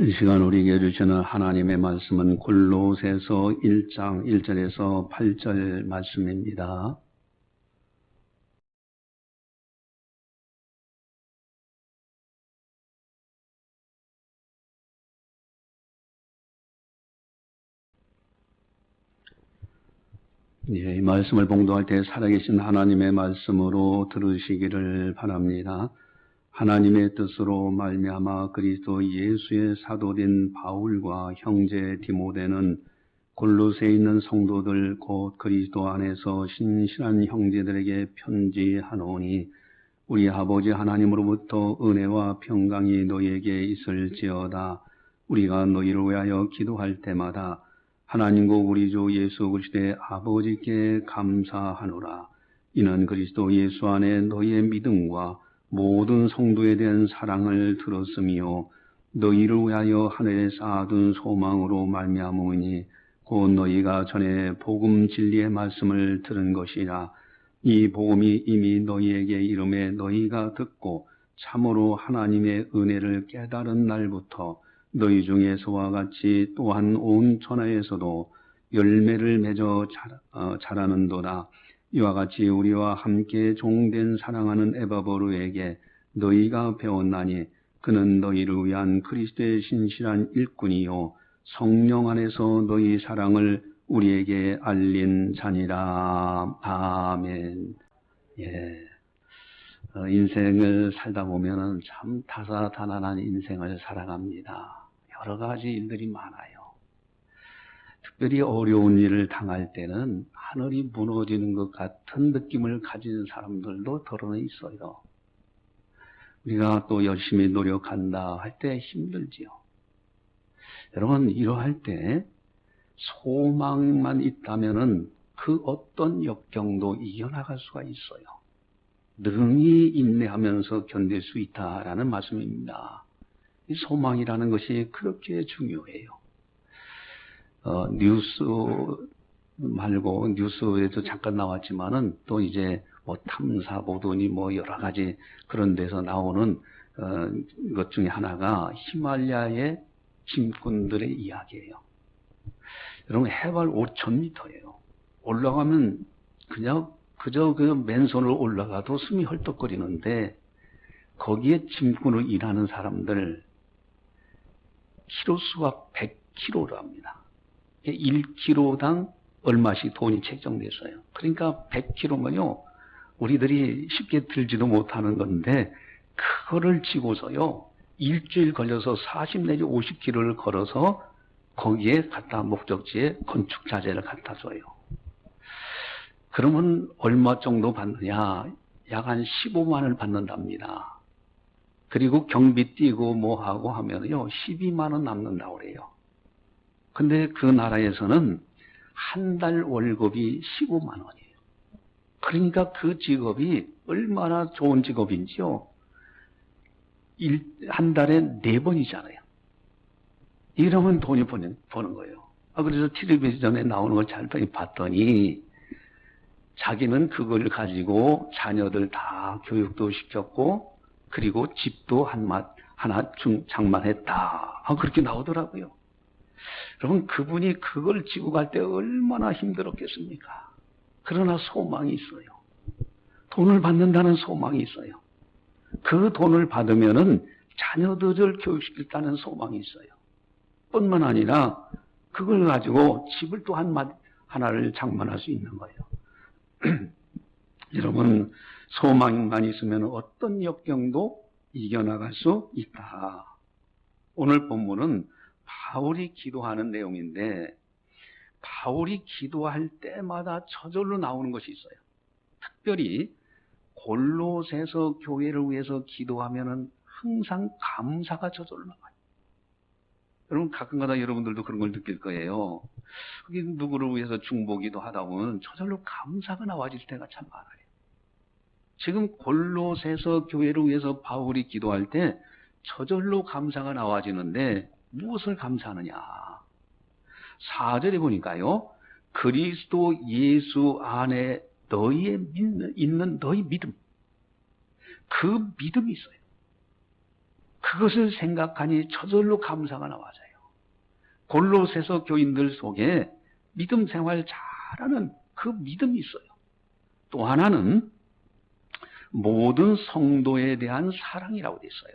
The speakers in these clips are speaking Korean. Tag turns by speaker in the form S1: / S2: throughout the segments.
S1: 이 시간 우리에게 주시는 하나님의 말씀은 골로새서 1장 1절에서 8절 말씀입니다. 이 말씀을 봉독할 때 살아계신 하나님의 말씀으로 들으시기를 바랍니다. 하나님의 뜻으로 말미암아 그리스도 예수의 사도된 바울과 형제 디모데는 골로새에 있는 성도들 곧 그리스도 안에서 신실한 형제들에게 편지하노니 우리 아버지 하나님으로부터 은혜와 평강이 너희에게 있을지어다. 우리가 너희를 위하여 기도할 때마다 하나님과 우리 주 예수 그리스도의 아버지께 감사하노라. 이는 그리스도 예수 안에 너희의 믿음과 모든 성도에 대한 사랑을 들었으며 너희를 위하여 하늘에 쌓아둔 소망으로 말미암으니 곧 너희가 전에 복음 진리의 말씀을 들은 것이라. 이 복음이 이미 너희에게 이름에 너희가 듣고 참으로 하나님의 은혜를 깨달은 날부터 너희 중에서와 같이 또한 온 천하에서도 열매를 맺어 자라는도다. 이와 같이 우리와 함께 종된 사랑하는 에바브로에게 너희가 배웠나니 그는 너희를 위한 그리스도의 신실한 일꾼이요 성령 안에서 너희 사랑을 우리에게 알린 자니라. 아멘. 인생을 살다 보면은 참 다사다난한 인생을 살아갑니다. 여러 가지 일들이 많아요. 특별히 어려운 일을 당할 때는 하늘이 무너지는 것 같은 느낌을 가진 사람들도 더러는 있어요. 우리가 또 열심히 노력한다 할 때 힘들지요. 여러분, 이러할 때 소망만 있다면은 그 어떤 역경도 이겨나갈 수가 있어요. 능히 인내하면서 견딜 수 있다라는 말씀입니다. 이 소망이라는 것이 그렇게 중요해요. 뉴스 말고 뉴스에도 잠깐 나왔지만은 또 이제 뭐 탐사 보도니 뭐 여러 가지 그런 데서 나오는 것 중에 하나가 히말라야의 짐꾼들의 이야기예요. 여러분, 해발 5,000m예요. 올라가면 그저 그 맨손으로 올라가도 숨이 헐떡거리는데 거기에 짐꾼으로 일하는 사람들 키로수가 100kg랍니다. 1kg당 얼마씩 돈이 책정됐어요. 그러니까 100kg면요 우리들이 쉽게 들지도 못하는 건데 그거를 지고서요 일주일 걸려서 40 내지 50km를 걸어서 거기에 갖다 목적지에 건축 자재를 갖다 줘요. 그러면 얼마 정도 받느냐? 약 한 15만원을 받는답니다. 그리고 경비 뛰고 뭐 하고 하면요 12만원 남는다고 그래요. 근데 그 나라에서는 한 달 월급이 15만원이에요. 그러니까 그 직업이 얼마나 좋은 직업인지요. 한 달에 4번이잖아요. 이러면 돈이 버는 거예요. 그래서 텔레비전에 나오는 걸 잘 봤더니 자기는 그걸 가지고 자녀들 다 교육도 시켰고 그리고 집도 하나 장만했다. 그렇게 나오더라고요. 여러분, 그분이 그걸 지고 갈 때 얼마나 힘들었겠습니까? 그러나 소망이 있어요. 돈을 받는다는 소망이 있어요. 그 돈을 받으면은 자녀들을 교육시키겠다는 소망이 있어요. 뿐만 아니라 그걸 가지고 집을 또 하나를 장만할 수 있는 거예요. 여러분, 소망만 있으면 어떤 역경도 이겨나갈 수 있다. 오늘 본문은 바울이 기도하는 내용인데 바울이 기도할 때마다 저절로 나오는 것이 있어요. 특별히 골로새서 교회를 위해서 기도하면은 항상 감사가 저절로 나와요. 여러분, 가끔가다 여러분들도 그런 걸 느낄 거예요. 그게 누구를 위해서 중보기도 하다 보면 저절로 감사가 나와질 때가 참 많아요. 지금 골로새서 교회를 위해서 바울이 기도할 때 저절로 감사가 나와지는데 무엇을 감사하느냐? 4절에 보니까요. 그리스도 예수 안에 있는 너희 믿음. 그 믿음이 있어요. 그것을 생각하니 저절로 감사가 나와져요. 골로새서 교인들 속에 믿음 생활 잘하는 그 믿음이 있어요. 또 하나는 모든 성도에 대한 사랑이라고 돼 있어요.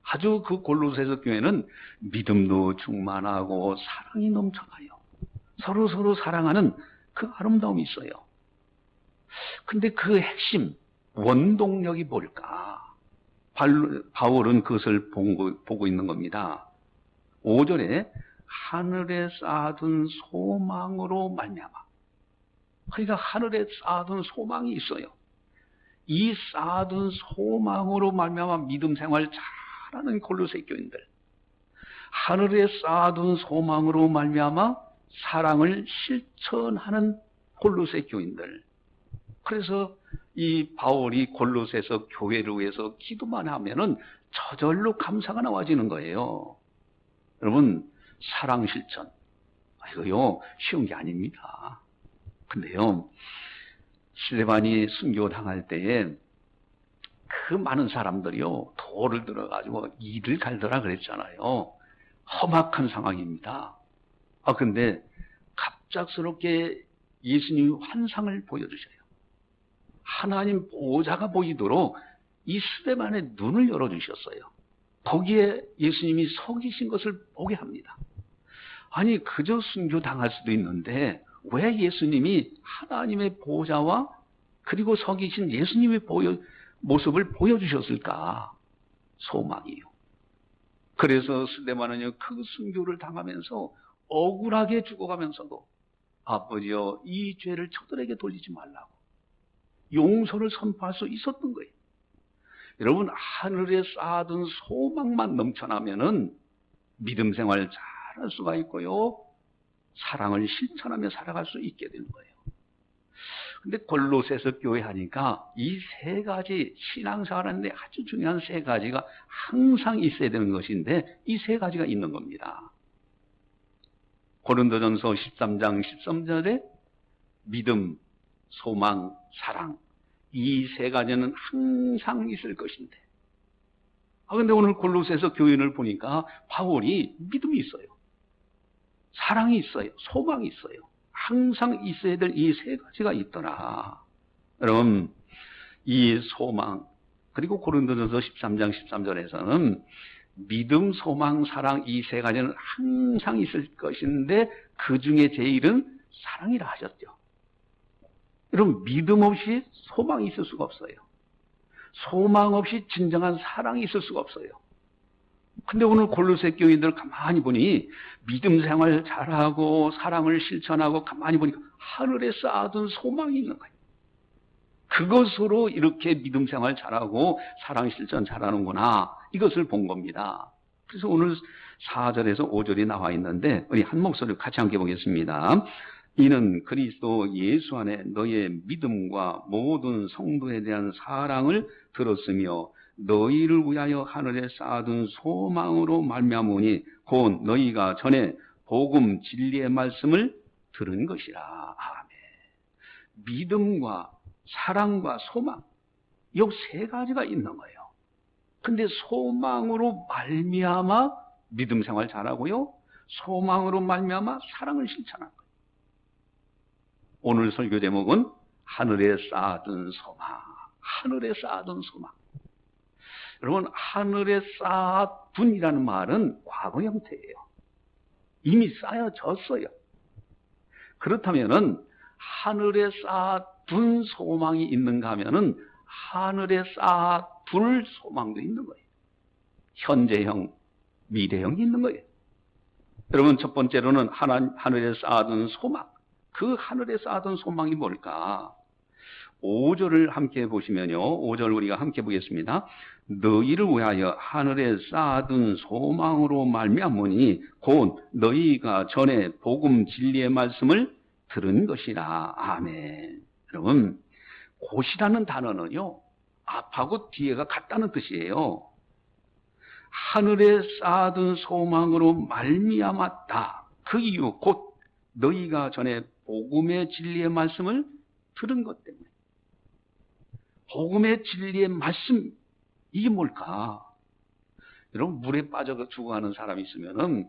S1: 아주 그 골로새서 교회는 믿음도 충만하고 사랑이 넘쳐나요. 서로 사랑하는 그 아름다움이 있어요. 근데 그 핵심, 원동력이 뭘까? 바울은 그것을 보고 있는 겁니다. 5절에 하늘에 쌓아둔 소망으로 말미암아. 그러니까 하늘에 쌓아둔 소망이 있어요. 이 쌓아둔 소망으로 말미암아 믿음 생활 잘하는 골로새 교인들, 하늘에 쌓아둔 소망으로 말미암아 사랑을 실천하는 골로새 교인들. 그래서 이 바울이 골로새서 교회를 위해서 기도만 하면은 저절로 감사가 나와지는 거예요. 여러분, 사랑 실천, 이거요 쉬운 게 아닙니다. 근데요, 스데반이 순교 당할 때에 그 많은 사람들이요 돌을 들어가지고 이를 갈더라 그랬잖아요. 험악한 상황입니다. 근데 갑작스럽게 예수님이 환상을 보여주셔요. 하나님 보호자가 보이도록 이 스데반의 눈을 열어주셨어요. 거기에 예수님이 서 계신 것을 보게 합니다. 아니, 그저 순교 당할 수도 있는데 왜 예수님이 하나님의 보호자와 그리고 서 계신 예수님의 모습을 보여주셨을까? 소망이요. 그래서 스데반은요 그 순교를 당하면서 억울하게 죽어가면서도 아버지여 이 죄를 저들에게 돌리지 말라고 용서를 선포할 수 있었던 거예요. 여러분, 하늘에 쌓아둔 소망만 넘쳐나면은 믿음 생활 잘할 수가 있고요, 사랑을 실천하며 살아갈 수 있게 되는 거예요. 근데 골로새서 교회 하니까 이 세 가지 신앙생활 하는데 아주 중요한 세 가지가 항상 있어야 되는 것인데 이 세 가지가 있는 겁니다. 고린도전서 13장 13절에 믿음, 소망, 사랑, 이 세 가지는 항상 있을 것인데, 근데 오늘 골로새서 교인을 보니까 바울이 믿음이 있어요, 사랑이 있어요, 소망이 있어요. 항상 있어야 될 이 세 가지가 있더라. 여러분, 이 소망, 그리고 고린도전서 13장 13절에서는 믿음, 소망, 사랑 이 세 가지는 항상 있을 것인데 그 중에 제일은 사랑이라 하셨죠. 여러분, 믿음 없이 소망이 있을 수가 없어요. 소망 없이 진정한 사랑이 있을 수가 없어요. 근데 오늘 골로새 교인들 가만히 보니 믿음 생활 잘하고 사랑을 실천하고 가만히 보니까 하늘에 쌓아둔 소망이 있는 거예요. 그것으로 이렇게 믿음 생활 잘하고 사랑 실천 잘하는구나, 이것을 본 겁니다. 그래서 오늘 4절에서 5절이 나와 있는데 우리 한 목소리로 같이 함께 보겠습니다. 이는 그리스도 예수 안에 너의 믿음과 모든 성도에 대한 사랑을 들었으며 너희를 위하여 하늘에 쌓아둔 소망으로 말미암으니 곧 너희가 전에 복음 진리의 말씀을 들은 것이라. 아멘. 믿음과 사랑과 소망, 이 세 가지가 있는 거예요. 근데 소망으로 말미암아 믿음 생활 잘하고요, 소망으로 말미암아 사랑을 실천한 거예요. 오늘 설교 제목은 하늘에 쌓아둔 소망, 하늘에 쌓아둔 소망. 여러분, 하늘에 쌓아둔이라는 말은 과거 형태예요. 이미 쌓여졌어요. 그렇다면은 하늘에 쌓아둔 소망이 있는가 하면은 하늘에 쌓아둘 소망도 있는 거예요. 현재형, 미래형이 있는 거예요. 여러분, 첫 번째로는 하늘에 쌓아둔 소망. 그 하늘에 쌓아둔 소망이 뭘까? 5절을 함께 보시면요, 5절 우리가 함께 보겠습니다. 너희를 위하여 하늘에 쌓아둔 소망으로 말미암으니 곧 너희가 전에 복음 진리의 말씀을 들은 것이라. 아멘. 여러분, 곧이라는 단어는요, 앞하고 뒤에가 같다는 뜻이에요. 하늘에 쌓아둔 소망으로 말미암았다. 그 이유, 곧 너희가 전에 복음의 진리의 말씀을 들은 것 때문에. 복음의 진리의 말씀, 이게 뭘까? 여러분, 물에 빠져 죽어가는 사람이 있으면은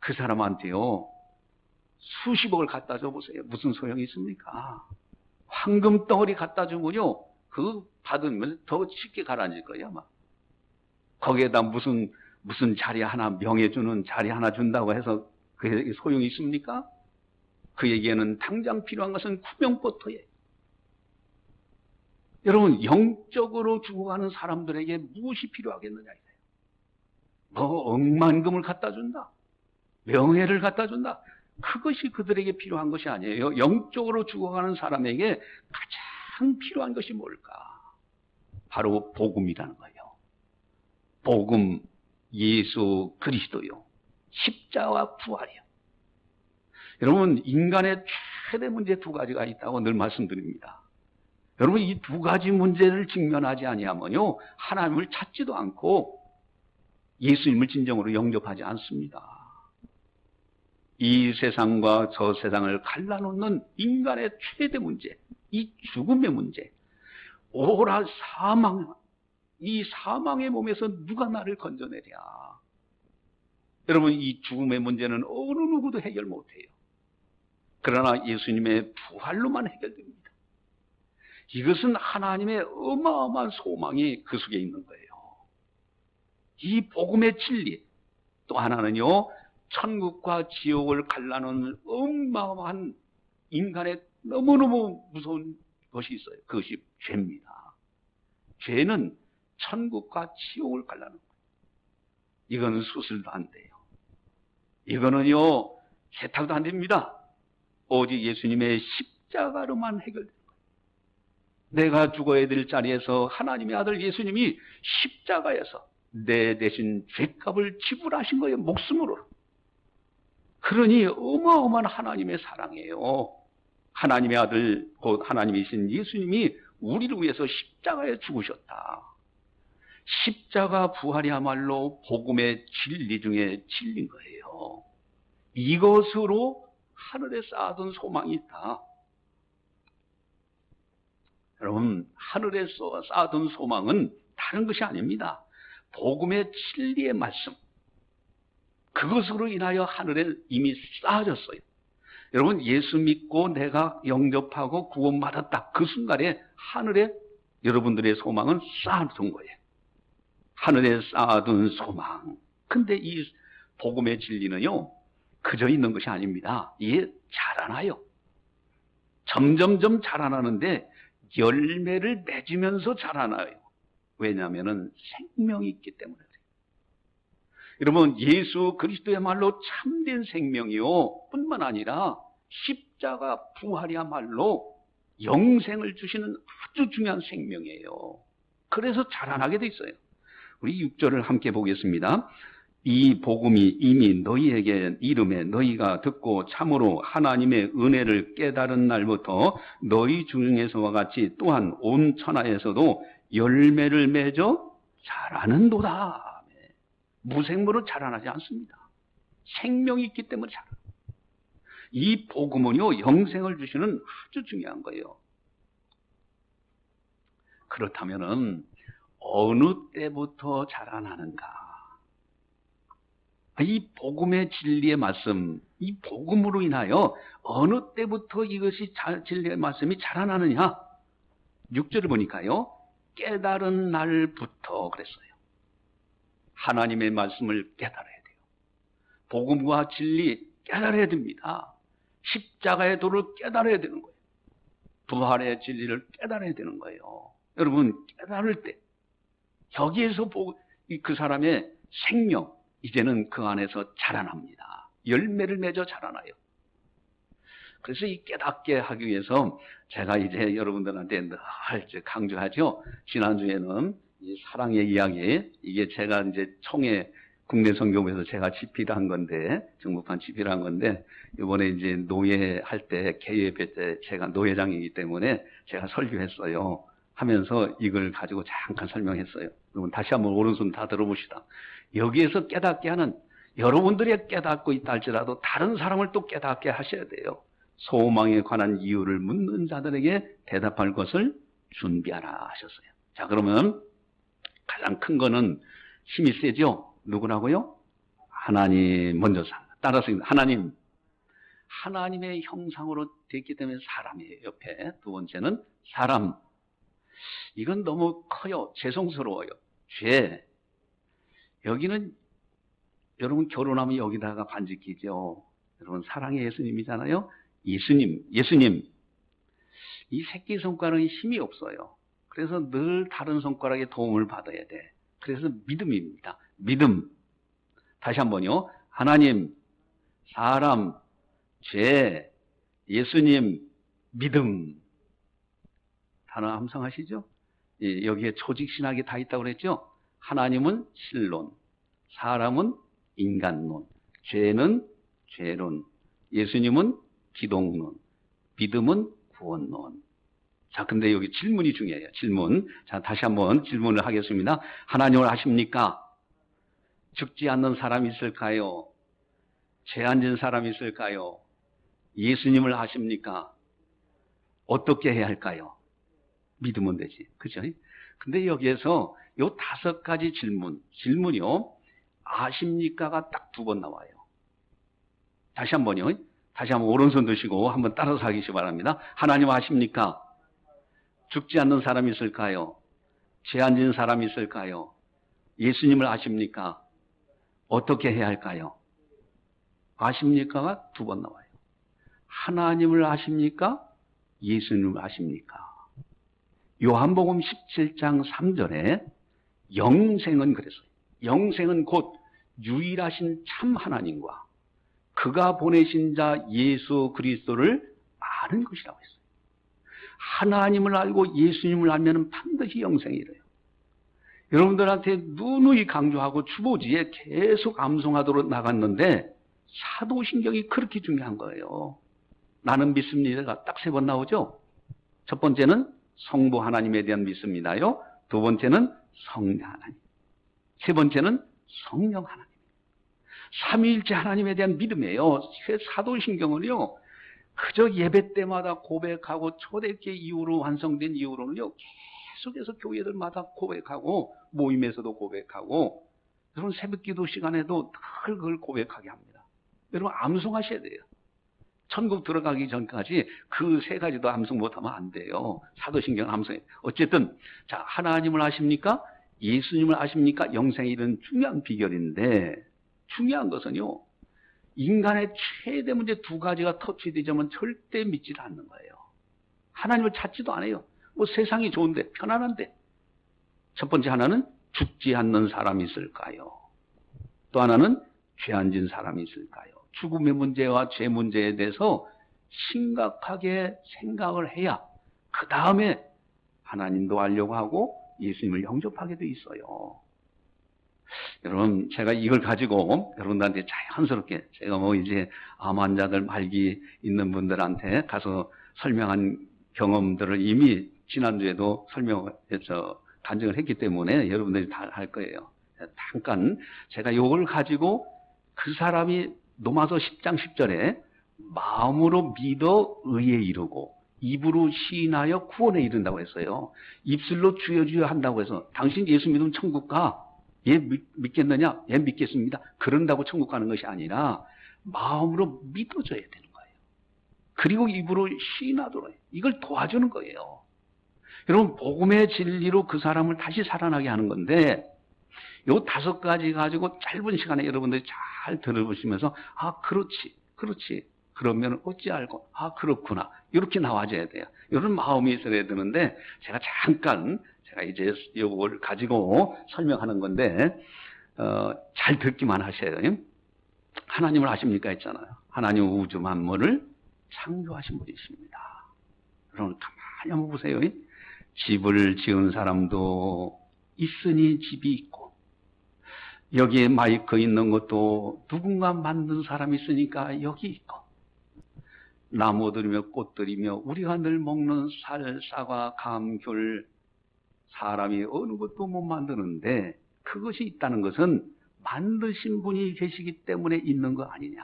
S1: 그 사람한테요, 수십억을 갖다 줘 보세요. 무슨 소용이 있습니까? 황금 덩어리 갖다 주면요, 그 받으면 더 쉽게 가라앉을 거예요, 아마. 거기에다 무슨 자리 하나, 명예 주는 자리 하나 준다고 해서 그게 소용이 있습니까? 그에게는 당장 필요한 것은 구명보터예요. 여러분, 영적으로 죽어가는 사람들에게 무엇이 필요하겠느냐 이거예요. 뭐 억만금을 갖다 준다, 명예를 갖다 준다, 그것이 그들에게 필요한 것이 아니에요. 영적으로 죽어가는 사람에게 가장 필요한 것이 뭘까? 바로 복음이라는 거예요. 복음, 예수 그리스도요, 십자와 부활이요. 여러분, 인간의 최대 문제 두 가지가 있다고 늘 말씀드립니다. 여러분, 이 두 가지 문제를 직면하지 아니하면요, 하나님을 찾지도 않고 예수님을 진정으로 영접하지 않습니다. 이 세상과 저 세상을 갈라놓는 인간의 최대 문제, 이 죽음의 문제, 오라 사망, 이 사망의 몸에서 누가 나를 건져내랴. 여러분, 이 죽음의 문제는 어느 누구도 해결 못해요. 그러나 예수님의 부활로만 해결됩니다. 이것은 하나님의 어마어마한 소망이 그 속에 있는 거예요. 이 복음의 진리, 또 하나는요, 천국과 지옥을 갈라놓는 어마어마한 인간의 너무너무 무서운 것이 있어요. 그것이 죄입니다. 죄는 천국과 지옥을 갈라놓는 거예요. 이거는 수술도 안 돼요. 이거는요, 세탁도 안 됩니다. 오직 예수님의 십자가로만 해결돼요. 내가 죽어야 될 자리에서 하나님의 아들 예수님이 십자가에서 내 대신 죄값을 지불하신 거예요. 목숨으로. 그러니 어마어마한 하나님의 사랑이에요. 하나님의 아들, 곧 하나님이신 예수님이 우리를 위해서 십자가에 죽으셨다. 십자가 부활이야말로 복음의 진리 중에 진리인 거예요. 이것으로 하늘에 쌓아둔 소망이 있다. 여러분, 하늘에 쌓아둔 소망은 다른 것이 아닙니다. 복음의 진리의 말씀, 그것으로 인하여 하늘에 이미 쌓아졌어요. 여러분, 예수 믿고 내가 영접하고 구원받았다, 그 순간에 하늘에 여러분들의 소망은 쌓아둔 거예요. 하늘에 쌓아둔 소망. 근데 이 복음의 진리는요, 그저 있는 것이 아닙니다. 이게 자라나요. 점점점 자라나는데 열매를 맺으면서 자라나요. 왜냐하면 생명이 있기 때문에 그래요. 여러분, 예수 그리스도야말로 참된 생명이요 뿐만 아니라 십자가 부활이야말로 영생을 주시는 아주 중요한 생명이에요. 그래서 자라나게 돼 있어요. 우리 6절을 함께 보겠습니다. 이 복음이 이미 너희에게 이름에 너희가 듣고 참으로 하나님의 은혜를 깨달은 날부터 너희 중에서와 같이 또한 온 천하에서도 열매를 맺어 자라는도다. 무생물은 자라나지 않습니다. 생명이 있기 때문에 자라요. 이 복음은요, 영생을 주시는 아주 중요한 거예요. 그렇다면은 어느 때부터 자라나는가? 이 복음의 진리의 말씀, 이 복음으로 인하여 어느 때부터 이것이 진리의 말씀이 자라나느냐? 6절을 보니까요, 깨달은 날부터 그랬어요. 하나님의 말씀을 깨달아야 돼요. 복음과 진리 깨달아야 됩니다. 십자가의 도를 깨달아야 되는 거예요. 부활의 진리를 깨달아야 되는 거예요. 여러분, 깨달을 때 여기에서 그 사람의 생명, 이제는 그 안에서 자라납니다. 열매를 맺어 자라나요. 그래서 이 깨닫게 하기 위해서 제가 이제 여러분들한테 늘 강조하죠. 지난주에는 이 사랑의 이야기, 이게 제가 이제 총회 국내 선교부에서 제가 집필한 건데, 정부판 집필한 건데, 이번에 이제 노예 할 때, 개회회 때 제가 노회장이기 때문에 제가 설교했어요. 하면서 이걸 가지고 잠깐 설명했어요. 여러분 다시 한번 오른손 다 들어봅시다. 여기에서 깨닫게 하는, 여러분들이 깨닫고 있다 할지라도 다른 사람을 또 깨닫게 하셔야 돼요. 소망에 관한 이유를 묻는 자들에게 대답할 것을 준비하라 하셨어요. 자, 그러면 가장 큰 거는 힘이 세죠? 누구라고요? 하나님 먼저 따라서 하나님. 하나님의 형상으로 됐기 때문에 사람이에요. 옆에. 두 번째는 사람. 이건 너무 커요. 죄송스러워요. 죄. 여기는 여러분 결혼하면 여기다가 반지 끼죠. 여러분 사랑의 예수님이잖아요. 예수님. 이 새끼손가락에 힘이 없어요. 그래서 늘 다른 손가락의 도움을 받아야 돼. 그래서 믿음입니다. 믿음. 다시 한번요. 하나님, 사람, 죄, 예수님, 믿음. 단어 함성하시죠? 예, 여기에 조직신학이 다 있다고 그랬죠? 하나님은 신론, 사람은 인간론, 죄는 죄론, 예수님은 기독론, 믿음은 구원론. 자, 근데 여기 질문이 중요해요. 질문. 자, 다시 한번 질문을 하겠습니다. 하나님을 아십니까? 죽지 않는 사람이 있을까요? 죄 안 진 사람이 있을까요? 예수님을 아십니까? 어떻게 해야 할까요? 믿으면 되지. 그죠? 근데 여기에서 요 5가지 질문이요. 아십니까가 딱 2번 나와요. 다시 한번요. 다시 한번 오른손 드시고 한번 따라서 하시기 바랍니다. 하나님 아십니까? 죽지 않는 사람이 있을까요? 죄 안 진 사람이 있을까요? 예수님을 아십니까? 어떻게 해야 할까요? 아십니까가 2번 나와요. 하나님을 아십니까? 예수님을 아십니까? 요한복음 17장 3절에 영생은 그랬어요. 영생은 곧 유일하신 참 하나님과 그가 보내신 자 예수 그리스도를 아는 것이라고 했어요. 하나님을 알고 예수님을 알면 반드시 영생이래요. 여러분들한테 누누이 강조하고 주보지에 계속 암송하도록 나갔는데 사도신경이 그렇게 중요한 거예요. 나는 믿습니다가 딱 3번 나오죠. 첫 번째는 성부 하나님에 대한 믿습니다요. 2번째는 성자 하나님. 3번째는 성령 하나님. 삼위일체 하나님에 대한 믿음이에요. 사도신경은요. 그저 예배 때마다 고백하고 초대교 이후로 완성된 이후로는요. 계속해서 교회들마다 고백하고 모임에서도 고백하고 여러분 새벽기도 시간에도 늘 그걸 고백하게 합니다. 여러분 암송하셔야 돼요. 천국 들어가기 전까지 그 3가지도 암송 못하면 안 돼요. 사도신경 암송해. 어쨌든 자 하나님을 아십니까? 예수님을 아십니까? 영생에 이른 중요한 비결인데 중요한 것은요. 인간의 최대 문제 2가지가 터치되자면 절대 믿지도 않는 거예요. 하나님을 찾지도 않아요. 뭐 세상이 좋은데 편안한데. 첫 번째 하나는 죽지 않는 사람이 있을까요? 또 하나는 죄 안 진 사람이 있을까요? 죽음의 문제와 죄 문제에 대해서 심각하게 생각을 해야 그 다음에 하나님도 알려고 하고 예수님을 영접하게 돼 있어요. 여러분 제가 이걸 가지고 여러분들한테 자연스럽게 제가 뭐 이제 암 환자들 말기 있는 분들한테 가서 설명한 경험들을 이미 지난주에도 설명해서 간증을 했기 때문에 여러분들이 다 할 거예요. 잠깐 제가 이걸 가지고 그 사람이 로마서 10장 10절에 마음으로 믿어 의에 이르고 입으로 시인하여 구원에 이른다고 했어요. 입술로 주여 주여 한다고 해서 당신 예수 믿으면 천국 가. 얘 믿겠느냐? 얘 믿겠습니다. 그런다고 천국 가는 것이 아니라 마음으로 믿어줘야 되는 거예요. 그리고 입으로 시인하도록 해요. 이걸 도와주는 거예요. 여러분 복음의 진리로 그 사람을 다시 살아나게 하는 건데 요 5가지 가지고 짧은 시간에 여러분들이 잘 들어보시면서 아 그렇지 그러면 어찌 알고 아 그렇구나 이렇게 나와줘야 돼요. 이런 마음이 있어야 되는데 제가 잠깐 제가 이제 이걸 가지고 설명하는 건데 잘 듣기만 하셔요. 하나님을 아십니까 했잖아요. 하나님은 우주 만물을 창조하신 분이십니다. 여러분 가만히 한번 보세요. 집을 지은 사람도 있으니 집이 있고 여기에 마이크 있는 것도 누군가 만든 사람이 있으니까 여기 있고 나무들이며 꽃들이며 우리가 늘 먹는 살, 사과, 감, 귤 사람이 어느 것도 못 만드는데 그것이 있다는 것은 만드신 분이 계시기 때문에 있는 거 아니냐.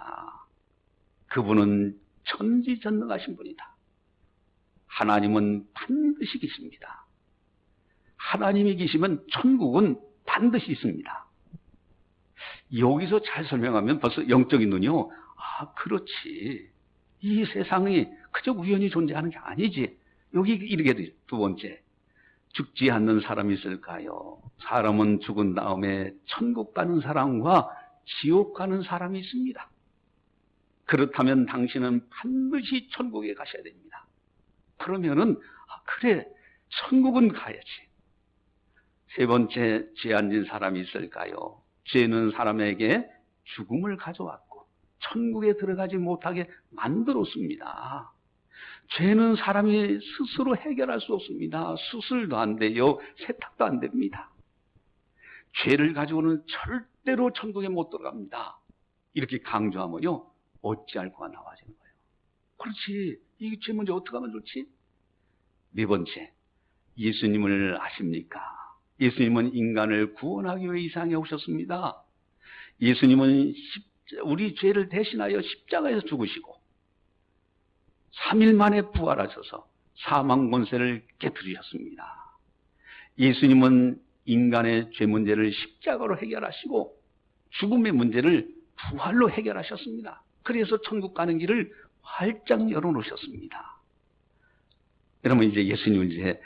S1: 그분은 천지전능하신 분이다. 하나님은 반드시 계십니다. 하나님이 계시면 천국은 반드시 있습니다. 여기서 잘 설명하면 벌써 영적인 눈이요. 아, 그렇지. 이 세상이 그저 우연히 존재하는 게 아니지. 여기 이렇게 돼. 두 번째. 죽지 않는 사람이 있을까요? 사람은 죽은 다음에 천국 가는 사람과 지옥 가는 사람이 있습니다. 그렇다면 당신은 반드시 천국에 가셔야 됩니다. 그러면은, 아, 그래, 천국은 가야지. 세 번째, 죄 안 진 사람이 있을까요? 죄는 사람에게 죽음을 가져왔고 천국에 들어가지 못하게 만들었습니다. 죄는 사람이 스스로 해결할 수 없습니다. 수술도 안 돼요. 세탁도 안 됩니다. 죄를 가지고는 절대로 천국에 못 들어갑니다. 이렇게 강조하면요, 어찌할꼬가 나와지는 거예요. 그렇지. 이 죄 문제 어떻게 하면 좋지? 네 번째, 예수님을 아십니까? 예수님은 인간을 구원하기 위해 이 세상에 오셨습니다. 예수님은 우리 죄를 대신하여 십자가에서 죽으시고 3일 만에 부활하셔서 사망 권세를 깨뜨리셨습니다. 예수님은 인간의 죄 문제를 십자가로 해결하시고 죽음의 문제를 부활로 해결하셨습니다. 그래서 천국 가는 길을 활짝 열어놓으셨습니다. 여러분, 이제 예수님을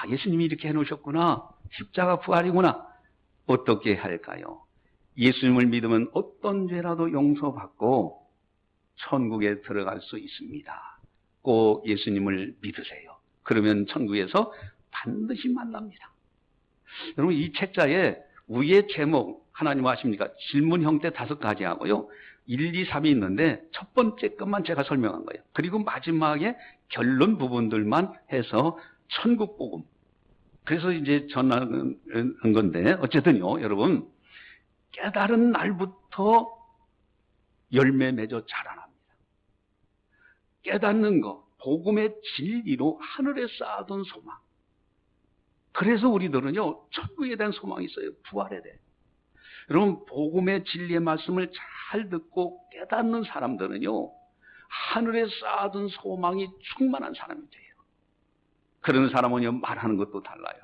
S1: 예수님이 이렇게 해놓으셨구나. 십자가 부활이구나. 어떻게 할까요? 예수님을 믿으면 어떤 죄라도 용서받고 천국에 들어갈 수 있습니다. 꼭 예수님을 믿으세요. 그러면 천국에서 반드시 만납니다. 여러분, 이 책자에 위의 제목, 하나님 아십니까? 질문 형태 5가지 하고요. 1, 2, 3이 있는데 첫 번째 것만 제가 설명한 거예요. 그리고 마지막에 결론 부분들만 해서 천국 복음. 그래서 이제 전하는 건데, 어쨌든요, 여러분, 깨달은 날부터 열매 맺어 자라납니다. 깨닫는 것, 복음의 진리로 하늘에 쌓아둔 소망. 그래서 우리들은요, 천국에 대한 소망이 있어요. 부활에 대해. 여러분, 복음의 진리의 말씀을 잘 듣고 깨닫는 사람들은요, 하늘에 쌓아둔 소망이 충만한 사람이 돼요. 그런 사람은요, 말하는 것도 달라요.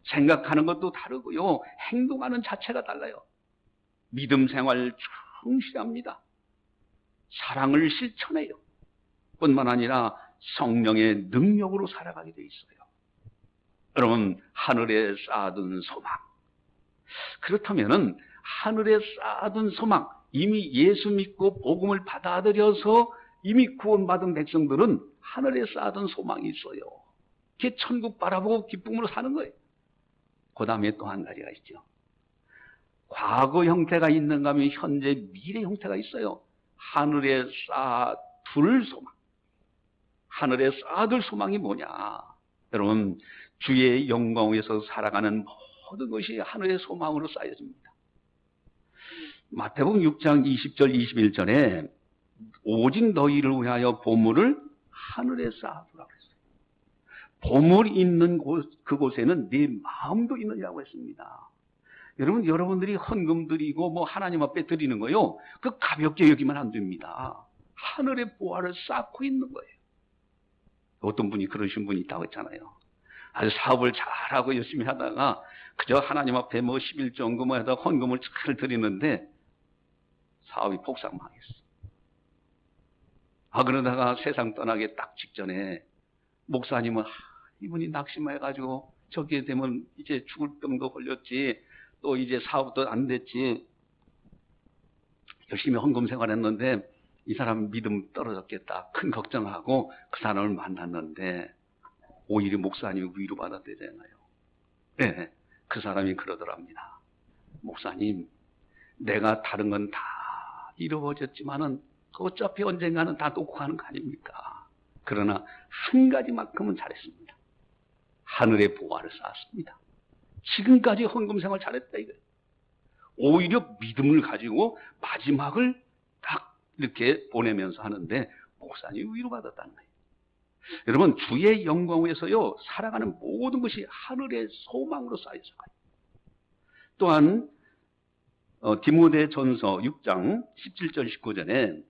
S1: 생각하는 것도 다르고요, 행동하는 자체가 달라요. 믿음 생활 충실합니다. 사랑을 실천해요. 뿐만 아니라 성령의 능력으로 살아가게 돼 있어요. 여러분, 하늘에 쌓아둔 소망. 그렇다면은 하늘에 쌓아둔 소망, 이미 예수 믿고 복음을 받아들여서 이미 구원받은 백성들은 하늘에 쌓아둔 소망이 있어요. 그게 천국 바라보고 기쁨으로 사는 거예요. 그 다음에 또 한 가지가 있죠. 과거 형태가 있는가 하면 현재 미래 형태가 있어요. 하늘에 쌓아둘 소망. 하늘에 쌓아둘 소망이 뭐냐? 여러분, 주의 영광 위에서 살아가는 모든 것이 하늘의 소망으로 쌓여집니다. 마태복음 6장 20절 21절에 오직 너희를 위하여 보물을 하늘에 쌓아두라고 했어요. 보물이 있는 그곳에는 네 마음도 있느냐고 했습니다. 여러분, 여러분들이 헌금 드리고 뭐 하나님 앞에 드리는 거요, 그 가볍게 여기면 안 됩니다. 하늘의 보화를 쌓고 있는 거예요. 어떤 분이 그러신 분이 있다고 했잖아요. 아주 사업을 잘하고 열심히 하다가 그저 하나님 앞에 뭐 11조헌금을 하다 헌금을 잘 드리는데 사업이 폭삭망했어. 그러다가 세상 떠나기 딱 직전에 목사님은 이분이 낙심해가지고 저기에 되면 이제 죽을 병도 걸렸지, 또 이제 사업도 안 됐지, 열심히 헌금 생활했는데 이 사람 믿음 떨어졌겠다, 큰 걱정하고 그 사람을 만났는데 오히려 목사님이 위로받았대잖아요. 네, 그 사람이 그러더랍니다. 목사님, 내가 다른 건 다 잃어버렸지만은 어차피 언젠가는 다 놓고 가는 거 아닙니까? 그러나 한 가지만큼은 잘했습니다. 하늘의 보화를 쌓았습니다. 지금까지 헌금 생활 잘했다 이거예요. 오히려 믿음을 가지고 마지막을 딱 이렇게 보내면서 하는데 목사님이 위로받았다는 거예요. 여러분, 주의 영광 위에서요, 살아가는 모든 것이 하늘의 소망으로 쌓여서 가요. 또한 디모데전서 6장 17절 19절에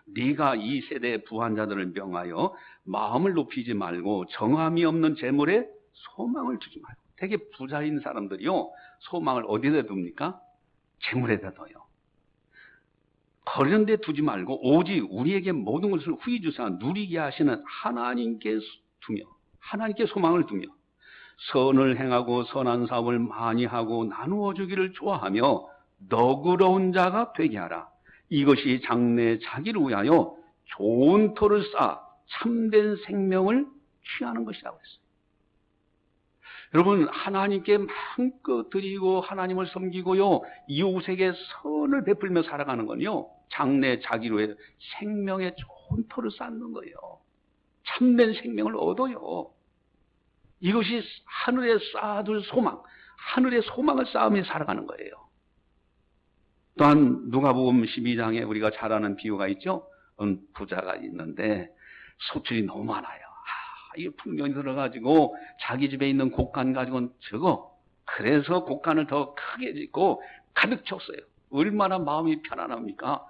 S1: 네가 이 세대의 부한자들을 명하여 마음을 높이지 말고 정함이 없는 재물에 소망을 두지 말고. 되게 부자인 사람들이요, 소망을 어디다 둡니까? 재물에다 둬요. 거리는 데 두지 말고 오직 우리에게 모든 것을 후히 주사 누리게 하시는 하나님께 두며, 하나님께 소망을 두며 선을 행하고 선한 사업을 많이 하고 나누어 주기를 좋아하며 너그러운 자가 되게 하라. 이것이 장래 자기를 위하여 좋은 터를 쌓아 참된 생명을 취하는 것이라고 했어요. 여러분, 하나님께 마음껏 드리고 하나님을 섬기고요, 이웃에게 선을 베풀며 살아가는 건요, 장래 자기로 해 생명의 좋은 터를 쌓는 거예요. 참된 생명을 얻어요. 이것이 하늘에 쌓아둘 소망, 하늘의 소망을 쌓으며 살아가는 거예요. 또한 누가복음 12장에 우리가 잘 아는 비유가 있죠. 부자가 있는데 소출이 너무 많아요. 이 풍년이 들어가지고 자기 집에 있는 곡간 가지고는 적어. 그래서 곡간을 더 크게 짓고 가득 쳤어요. 얼마나 마음이 편안합니까?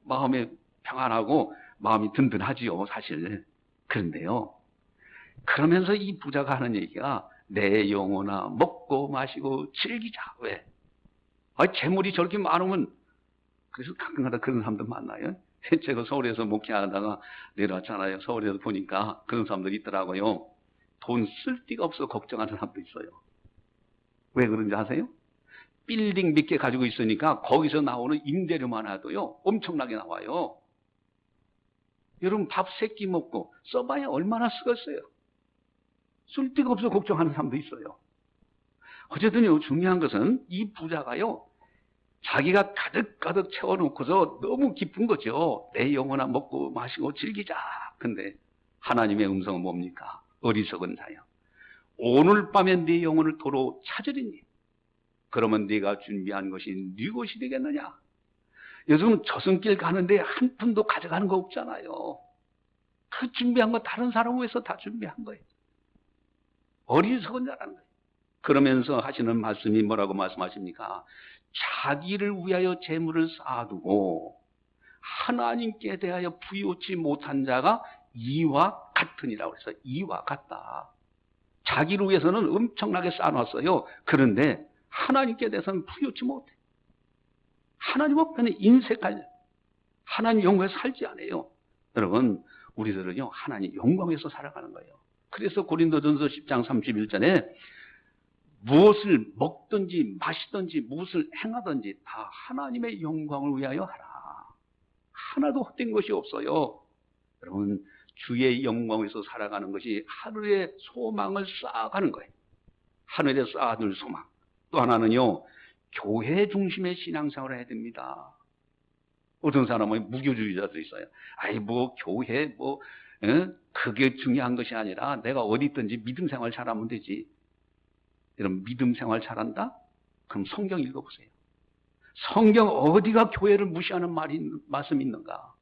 S1: 마음이 평안하고 마음이 든든하지요, 사실. 그런데요, 그러면서 이 부자가 하는 얘기가 내 영혼아 먹고 마시고 즐기자. 왜? 재물이 저렇게 많으면, 그래서 가끔가다 그런 사람들 만나요. 제가 서울에서 목회하다가 내려왔잖아요. 서울에서 보니까 그런 사람들이 있더라고요. 돈 쓸 데가 없어 걱정하는 사람도 있어요. 왜 그런지 아세요? 빌딩 몇 개 가지고 있으니까 거기서 나오는 임대료만 하도요, 엄청나게 나와요. 여러분, 밥 3끼 먹고 써봐야 얼마나 쓰겠어요? 쓸 데가 없어 걱정하는 사람도 있어요. 어쨌든요, 중요한 것은 이 부자가요, 자기가 가득가득 채워놓고서 너무 기쁜 거죠. 내 영혼아 먹고 마시고 즐기자. 근데 하나님의 음성은 뭡니까? 어리석은 자여, 오늘 밤에 네 영혼을 도로 찾으리니 그러면 네가 준비한 것이 네 것이 되겠느냐? 요즘 저승길 가는데 한 푼도 가져가는 거 없잖아요. 그 준비한 거 다른 사람 위해서 다 준비한 거예요. 어리석은 자라는 거예요. 그러면서 하시는 말씀이 뭐라고 말씀하십니까? 자기를 위하여 재물을 쌓아두고 하나님께 대하여 부요치 못한 자가 이와 같으니라고 해서 이와 같다. 자기를 위해서는 엄청나게 쌓아놨어요. 그런데 하나님께 대해서는 부요치 못해. 하나님 앞에는 인색할, 하나님 영광에 살지 않아요. 여러분, 우리들은요, 하나님 영광에서 살아가는 거예요. 그래서 고린도전서 10장 31절에 무엇을 먹든지 마시든지 무엇을 행하든지 다 하나님의 영광을 위하여 하라. 하나도 헛된 것이 없어요. 여러분, 주의 영광에서 살아가는 것이 하늘의 소망을 쌓아가는 거예요. 하늘에 쌓아둘 소망. 또 하나는요, 교회 중심의 신앙생활을 해야 됩니다. 어떤 사람은 무교주의자도 있어요. 교회 그게 중요한 것이 아니라 내가 어디 있든지 믿음 생활 잘하면 되지. 여러분, 믿음 생활 잘한다? 그럼 성경 읽어보세요. 성경 어디가 교회를 무시하는 말씀이 있는가?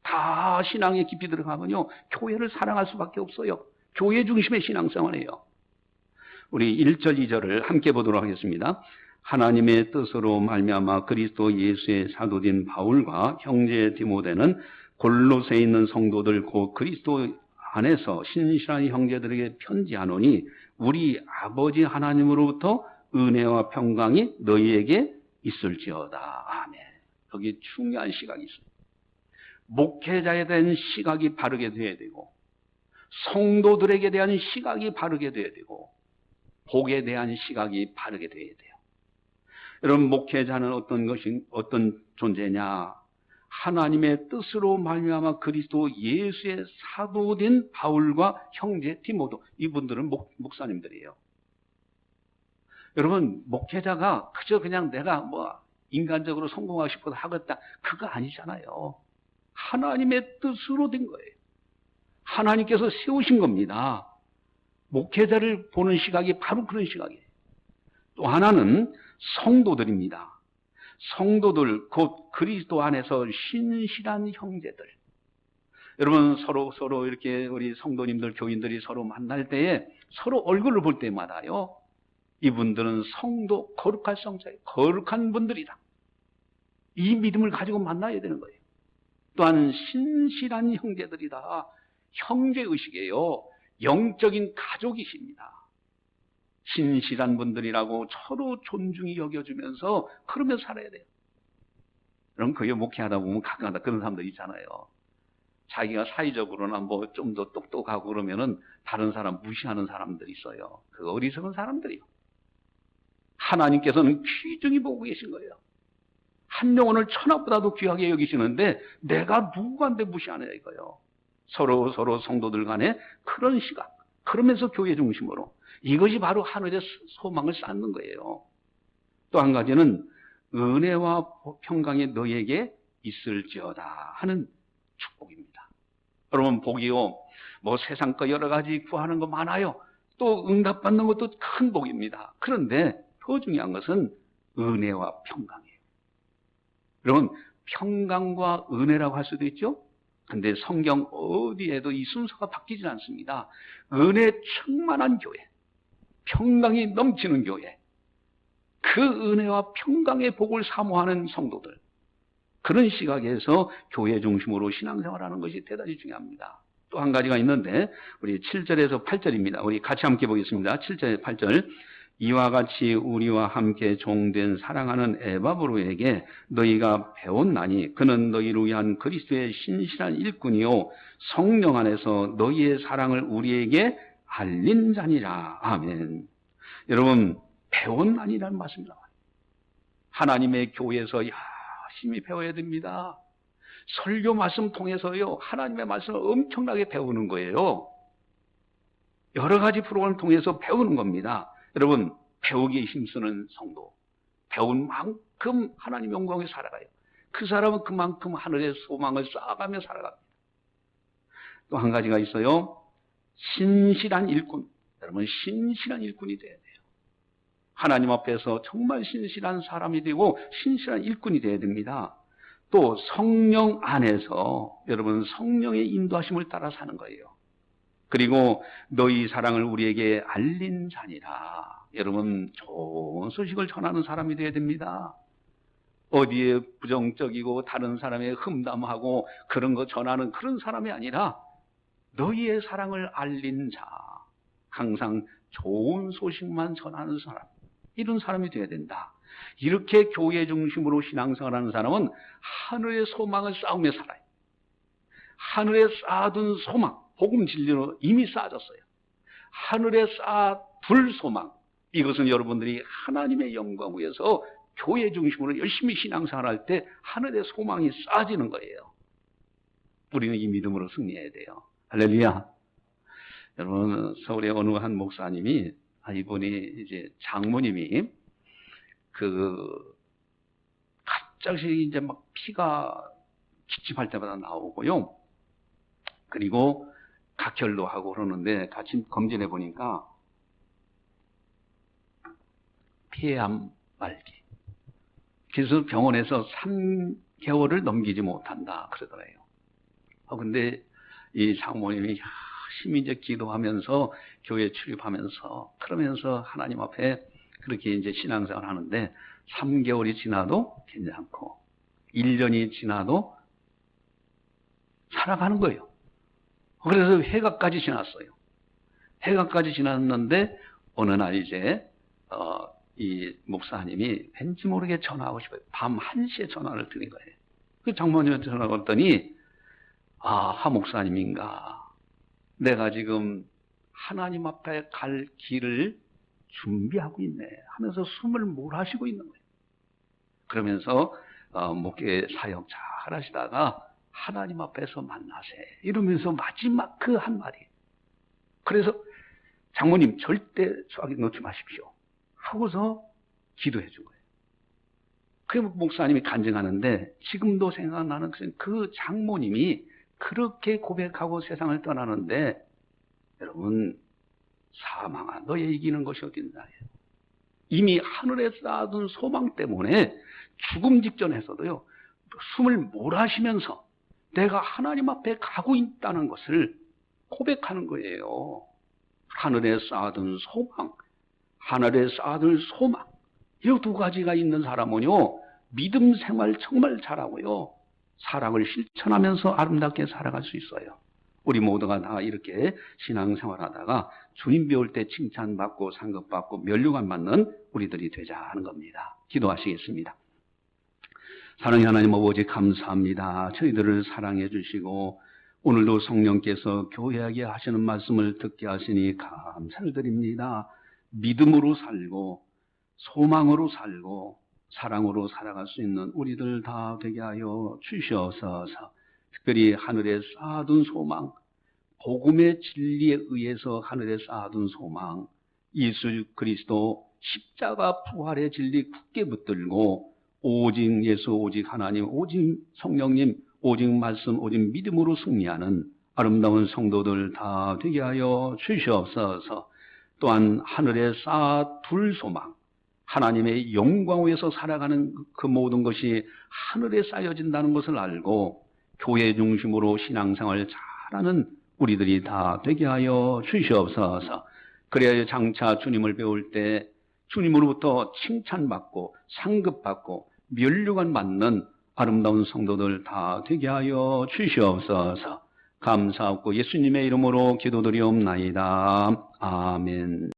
S1: 다 신앙에 깊이 들어가면요, 교회를 사랑할 수밖에 없어요. 교회 중심의 신앙생활이에요. 우리 1절, 2절을 함께 보도록 하겠습니다. 하나님의 뜻으로 말미암아 그리스도 예수의 사도된 바울과 형제 디모데는 골로새에 있는 성도들 곧 그리스도 안에서 신실한 형제들에게 편지하노니 우리 아버지 하나님으로부터 은혜와 평강이 너희에게 있을지어다. 아멘. 여기 중요한 시각이 있어요. 목회자에 대한 시각이 바르게 되어야 되고, 성도들에게 대한 시각이 바르게 되어야 되고, 복에 대한 시각이 바르게 되어야 돼요. 여러분, 목회자는 어떤 존재냐? 하나님의 뜻으로 말미암아 그리스도 예수의 사도된 바울과 형제 디모데, 이분들은 목사님들이에요. 여러분, 목회자가 그저 그냥 내가 인간적으로 성공하고 싶어서 하겠다, 그거 아니잖아요. 하나님의 뜻으로 된 거예요. 하나님께서 세우신 겁니다. 목회자를 보는 시각이 바로 그런 시각이에요. 또 하나는 성도들입니다. 성도들, 곧 그리스도 안에서 신실한 형제들. 여러분, 서로 이렇게 우리 성도님들, 교인들이 서로 만날 때에 서로 얼굴을 볼 때마다요, 이분들은 성도, 거룩할 성자예요. 거룩한 분들이다. 이 믿음을 가지고 만나야 되는 거예요. 또한 신실한 형제들이다. 형제의식이에요. 영적인 가족이십니다. 신실한 분들이라고 서로 존중히 여겨주면서 그러며 살아야 돼요. 그럼 교회 목회하다 보면 가끔가다 그런 사람들 있잖아요. 자기가 사회적으로나 뭐 좀 더 똑똑하고 그러면은 다른 사람 무시하는 사람들이 있어요. 그 어리석은 사람들이요. 하나님께서는 귀중히 보고 계신 거예요. 한 영혼을 천하보다도 귀하게 여기시는데 내가 누구한테 무시하느냐 이거예요. 서로 성도들 간에 그런 시각, 그러면서 교회 중심으로 이것이 바로 하늘의 소망을 쌓는 거예요. 또 한 가지는 은혜와 평강이 너에게 있을지어다 하는 축복입니다. 여러분 복이요, 뭐 세상 거 여러 가지 구하는 거 많아요. 또 응답받는 것도 큰 복입니다. 그런데 더 중요한 것은 은혜와 평강이에요. 여러분 평강과 은혜라고 할 수도 있죠. 근데 성경 어디에도 이 순서가 바뀌지 않습니다. 은혜 충만한 교회, 평강이 넘치는 교회, 그 은혜와 평강의 복을 사모하는 성도들, 그런 시각에서 교회 중심으로 신앙생활하는 것이 대단히 중요합니다. 또 한 가지가 있는데 우리 7절에서 8절입니다. 우리 같이 함께 보겠습니다. 7절 8절. 이와 같이 우리와 함께 종된 사랑하는 에바브로에게 너희가 배웠나니 그는 너희를 위한 그리스도의 신실한 일꾼이요 성령 안에서 너희의 사랑을 우리에게 알린 자니라. 아멘. 여러분 배웠나니라는 말씀이 나와요. 하나님의 교회에서 열심히 배워야 됩니다. 설교 말씀 통해서요 하나님의 말씀을 엄청나게 배우는 거예요. 여러 가지 프로그램을 통해서 배우는 겁니다. 여러분 배우기에 힘쓰는 성도, 배운 만큼 하나님 영광에 살아가요. 그 사람은 그만큼 하늘의 소망을 쌓아가며 살아갑니다. 또 한 가지가 있어요. 신실한 일꾼. 여러분 신실한 일꾼이 돼야 돼요. 하나님 앞에서 정말 신실한 사람이 되고 신실한 일꾼이 돼야 됩니다. 또 성령 안에서 여러분 성령의 인도하심을 따라 사는 거예요. 그리고 너희 사랑을 우리에게 알린 자니라. 여러분 좋은 소식을 전하는 사람이 되어야 됩니다. 어디에 부정적이고 다른 사람의 흠담하고 그런 거 전하는 그런 사람이 아니라 너희의 사랑을 알린 자, 항상 좋은 소식만 전하는 사람, 이런 사람이 되어야 된다. 이렇게 교회 중심으로 신앙생활하는 사람은 하늘의 소망을 쌓으며 살아요. 하늘에 쌓아둔 소망, 복음 진리로 이미 쌓아졌어요. 하늘에 쌓아둘 소망, 이것은 여러분들이 하나님의 영광 위에서 교회 중심으로 열심히 신앙생활할 때 하늘의 소망이 쌓아지는 거예요. 우리는 이 믿음으로 승리해야 돼요. 할렐루야. 여러분 서울의 어느 한 목사님이 이분이 이제 장모님이 갑자기 이제 막 피가 기침할 때마다 나오고요. 그리고 각혈도 하고 그러는데 같이 검진해 보니까 폐암 말기. 그래서 병원에서 3개월을 넘기지 못한다 그러더래요. 근데 이 장모님이 열심히 이제 기도하면서 교회 출입하면서 그러면서 하나님 앞에 그렇게 이제 신앙생활 하는데 3개월이 지나도 괜찮고 1년이 지나도 살아가는 거예요. 그래서 해가까지 지났어요. 해가까지 지났는데 어느 날 이제 이 목사님이 왠지 모르게 전화하고 싶어요. 밤 1시에 전화를 드린 거예요. 그 장모님한테 전화가 왔더니 하 목사님인가, 내가 지금 하나님 앞에 갈 길을 준비하고 있네 하면서 숨을 몰아쉬고 있는 거예요. 그러면서 목회 사역 잘 하시다가 하나님 앞에서 만나세 이러면서 마지막 그 한마디. 그래서 장모님 절대 수학에 놓지 마십시오 하고서 기도해 준 거예요. 그 목사님이 간증하는데 지금도 생각나는 것은 그 장모님이 그렇게 고백하고 세상을 떠나는데 여러분 사망아 너의 이기는 것이 어딨나. 이미 하늘에 쌓아둔 소망 때문에 죽음 직전에서도요 숨을 몰아쉬면서 내가 하나님 앞에 가고 있다는 것을 고백하는 거예요. 하늘에 쌓아둔 소망, 하늘에 쌓아둔 소망, 이 두 가지가 있는 사람은요 믿음 생활 정말 잘하고요 사랑을 실천하면서 아름답게 살아갈 수 있어요. 우리 모두가 다 이렇게 신앙생활하다가 주님 배울 때 칭찬받고 상급받고 면류관 받는 우리들이 되자 하는 겁니다. 기도하시겠습니다. 사랑의 하나님 아버지 감사합니다. 저희들을 사랑해 주시고 오늘도 성령께서 교회하게 하시는 말씀을 듣게 하시니 감사를 드립니다. 믿음으로 살고 소망으로 살고 사랑으로 살아갈 수 있는 우리들 다 되게 하여 주시옵소서. 특별히 하늘에 쌓아둔 소망, 복음의 진리에 의해서 하늘에 쌓아둔 소망, 예수 그리스도 십자가 부활의 진리 굳게 붙들고 오직 예수, 오직 하나님, 오직 성령님, 오직 말씀, 오직 믿음으로 승리하는 아름다운 성도들 다 되게 하여 주시옵소서. 또한 하늘에 쌓아둘 소망, 하나님의 영광 위에서 살아가는 그 모든 것이 하늘에 쌓여진다는 것을 알고 교회 중심으로 신앙생활 잘하는 우리들이 다 되게 하여 주시옵소서. 그래야 장차 주님을 배울 때 주님으로부터 칭찬받고 상급받고 면류관 받는 아름다운 성도들 다 되게 하여 주시옵소서. 감사하고 예수님의 이름으로 기도드리옵나이다. 아멘.